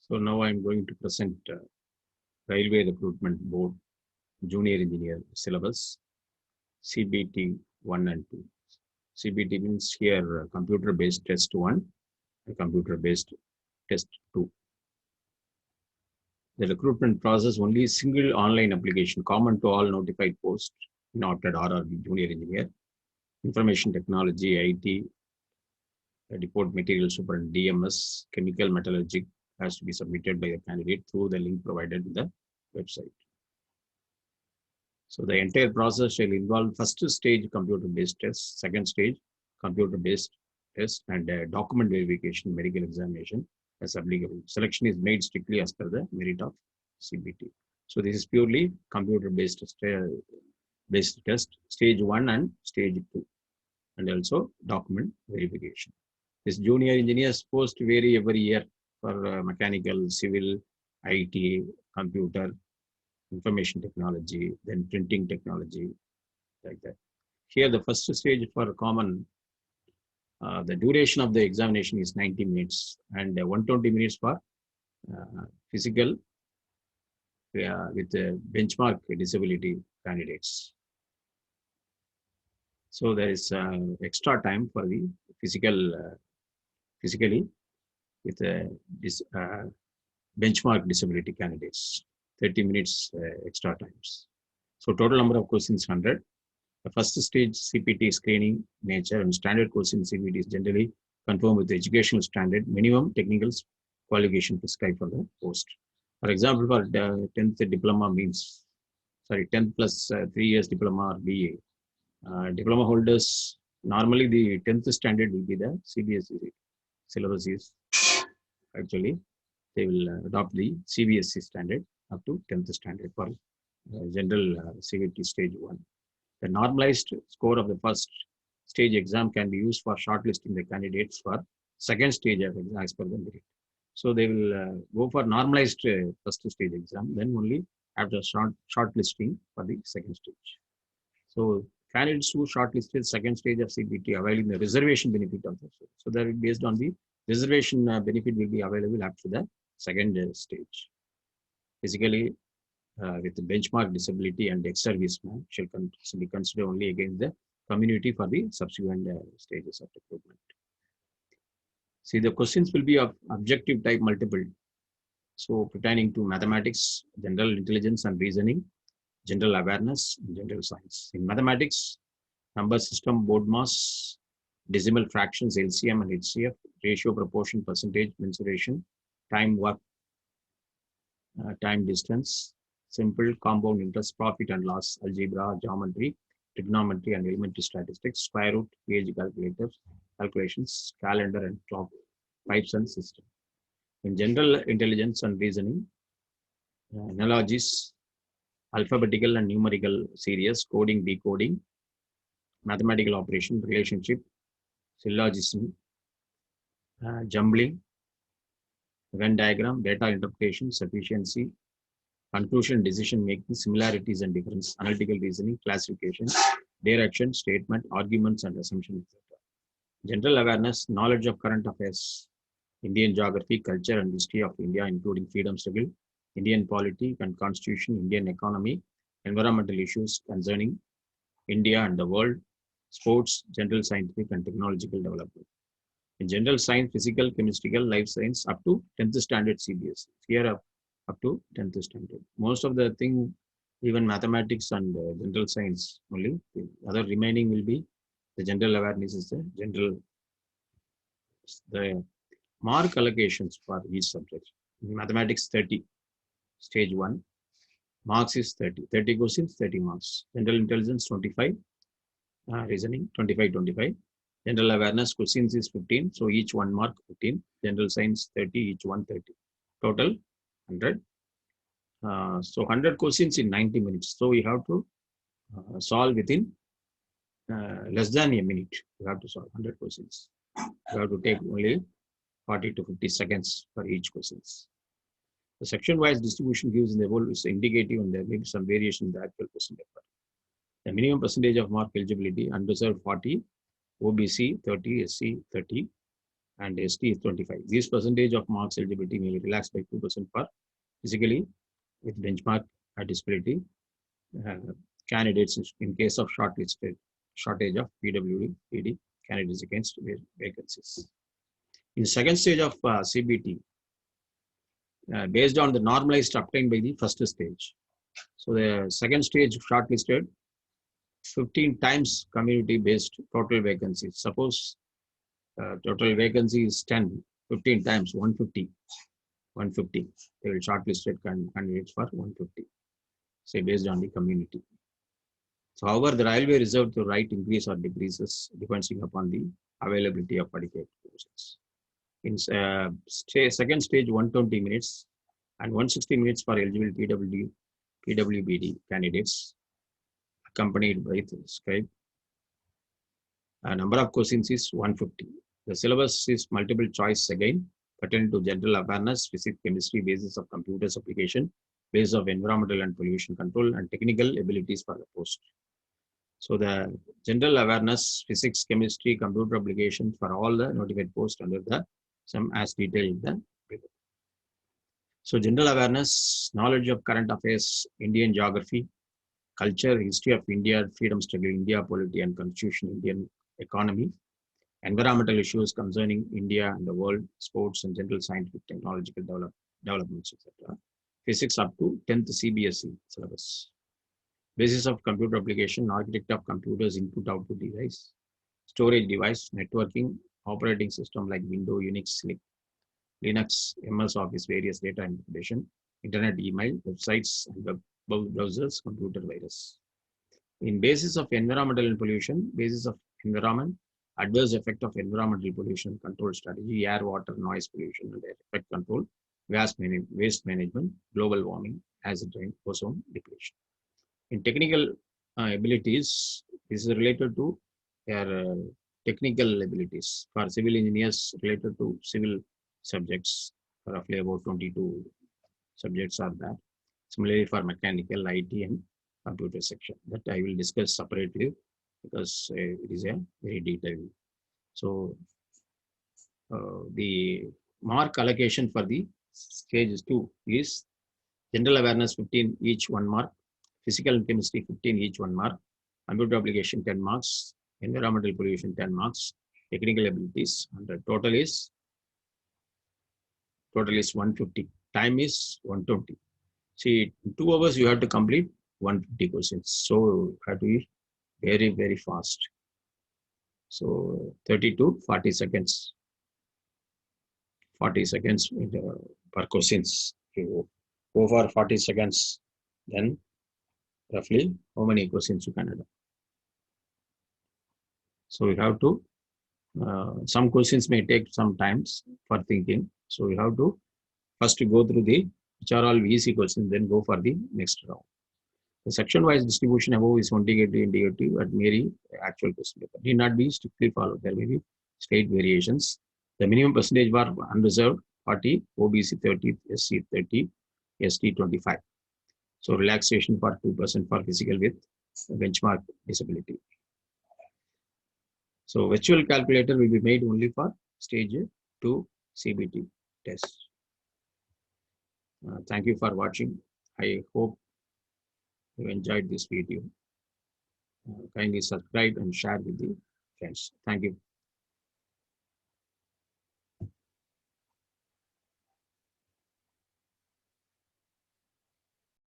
So now I'm going to present Railway Recruitment Board Junior Engineer Syllabus CBT 1 and 2. CBT means here computer-based test 1 and computer-based test 2. The recruitment process only single online application common to all notified posts noted Rrb Junior Engineer, Information Technology, IT, Depot Material Super and DMS, Chemical Metallurgy has to be submitted by the candidate through the link provided in the website. So the entire process shall involve first stage computer-based test, second stage computer-based test, and document verification, medical examination as applicable. Selection is made strictly as per the merit of CBT. So this is purely computer-based test, stage 1 and stage 2, and also document verification. This junior engineers post vary every year for mechanical, civil, IT, computer, information technology, then printing technology, like that. Here, the first stage for common, the duration of the examination is 90 minutes and 120 minutes for physical with benchmark disability candidates. So there is extra time for the physically with this benchmark disability candidates, 30 minutes extra times. So total number of questions 100. The first stage CPT screening nature and standard questions CPT is generally conform with the educational standard, minimum technical qualification prescribed for the post. For example, for 10th diploma means, 10th plus 3 years diploma or BA. Diploma holders, normally the 10th standard will be the CBSE syllabus is actually, they will adopt the CBSE standard up to 10th standard for general CVT stage 1. The normalized score of the first stage exam can be used for shortlisting the candidates for second stage of exam as per the merit. So they will go for normalized first stage exam, then only after shortlisting for the second stage. So candidates who shortlisted second stage of CBT availing the reservation benefit of the stage. So that based on the reservation benefit will be available after the second stage. Basically, with the benchmark disability and ex-serviceman shall be considered only against the community for the subsequent stages of recruitment. See, the questions will be of objective type multiple. So pertaining to mathematics, general intelligence and reasoning, general awareness, and general science. In mathematics, number system, board mass, decimal fractions, LCM and HCF, ratio, proportion, percentage, mensuration, time, work, time, distance, simple, compound interest, profit and loss, algebra, geometry, trigonometry and elementary statistics, square root, page calculations, calendar and clock, pipes and system. In general intelligence and reasoning, analogies, alphabetical and numerical series, coding, decoding, mathematical operation, relationship, syllogism, jumbling, Venn diagram, data interpretation, sufficiency, conclusion, decision making, similarities and difference, analytical reasoning, classification, direction, statement, arguments and assumptions, etc. General awareness, knowledge of current affairs, Indian geography, culture and history of India, including freedom struggle, Indian polity and constitution, Indian economy, environmental issues concerning India and the world, sports, general scientific and technological development. In general science, physical, chemical, life science, up to 10th standard CBSE. Here up to 10th standard. Most of the thing, even mathematics and general science only. The other remaining will be the general awareness is the general. The mark allocations for each subject. In mathematics 30, stage 1. Marks is 30. 30 questions, 30 marks. General intelligence 25. Reasoning 25. General awareness questions is 15. So each 1 mark 15. General science 30, each 1 30. Total 100. So 100 questions in 90 minutes. So we have to solve within less than a minute. You have to solve 100 questions. You have to take only 40 to 50 seconds for each questions. The section-wise distribution gives in the whole is indicative and there may be some variation in the actual question paper. The minimum percentage of mark eligibility, unreserved 40, OBC 30, SC 30, and ST is 25. This percentage of marks eligibility may be relaxed by 2% for physically with benchmark disability candidates in case of shortage of PWD, PD candidates against vacancies. In second stage of CBT, based on the normalized obtained by the first stage. So the second stage shortlisted 15 times community-based total vacancies. Suppose total vacancy is 10, 15 times 150. 150. They will shortlisted candidates for 150, say based on the community. So, however, the railway reserved the right increase or decreases depending upon the availability of adequate courses. In second stage, 120 minutes and 160 minutes for eligible PWBD candidates, accompanied by the scribe. Number of questions is 150. The syllabus is multiple choice again, pertaining to general awareness, physics, chemistry, basis of computers application, basis of environmental and pollution control, and technical abilities for the post. So the general awareness, physics, chemistry, computer application for all the notified posts under the some as detailed in the paper. So general awareness, knowledge of current affairs, Indian geography, culture, history of India, freedom struggle, India, polity and constitution, Indian economy, environmental issues concerning India and the world, sports and general scientific technological developments, etc. Physics up to 10th CBSE syllabus. Basis of computer application, architecture of computers, input output device, storage device, networking, operating system like Windows, Unix, Linux, MS Office, various data interpretation, internet, email, websites, and web browsers, computer virus. In basis of environmental and pollution, basis of environment, adverse effect of environmental pollution control strategy, air, water, noise pollution, and effect control, waste management, global warming, acid rain, ozone depletion. In technical abilities, this is related to their technical abilities. For civil engineers, related to civil subjects, roughly about 22 subjects are there. Similarly, for mechanical, IT, and computer section, that I will discuss separately because it is a very detailed. So, the mark allocation for the stage 2 is general awareness 15 each 1 mark, physical and chemistry 15 each 1 mark, computer application 10 marks, environmental pollution 10 marks, technical abilities, and the total is 150. Time is 120. See, in 2 hours you have to complete 150 questions. So you have to be very, very fast. So 30 to 40 seconds. 40 seconds per questions. You go for 40 seconds, then roughly how many questions you can add. So you have to, some questions may take some times for thinking. So you have to first go through which are all easy questions, then go for the next round. The section-wise distribution above is indicative, but may actual question paper need not be strictly followed. There may be slight variations. The minimum percentage were unreserved 40, OBC 30, SC 30, ST 25. So relaxation for 2% for physical with benchmark disability. So virtual calculator will be made only for stage 2 CBT test. Thank you for watching. I hope you enjoyed this video. Kindly subscribe and share with the friends. Thank you.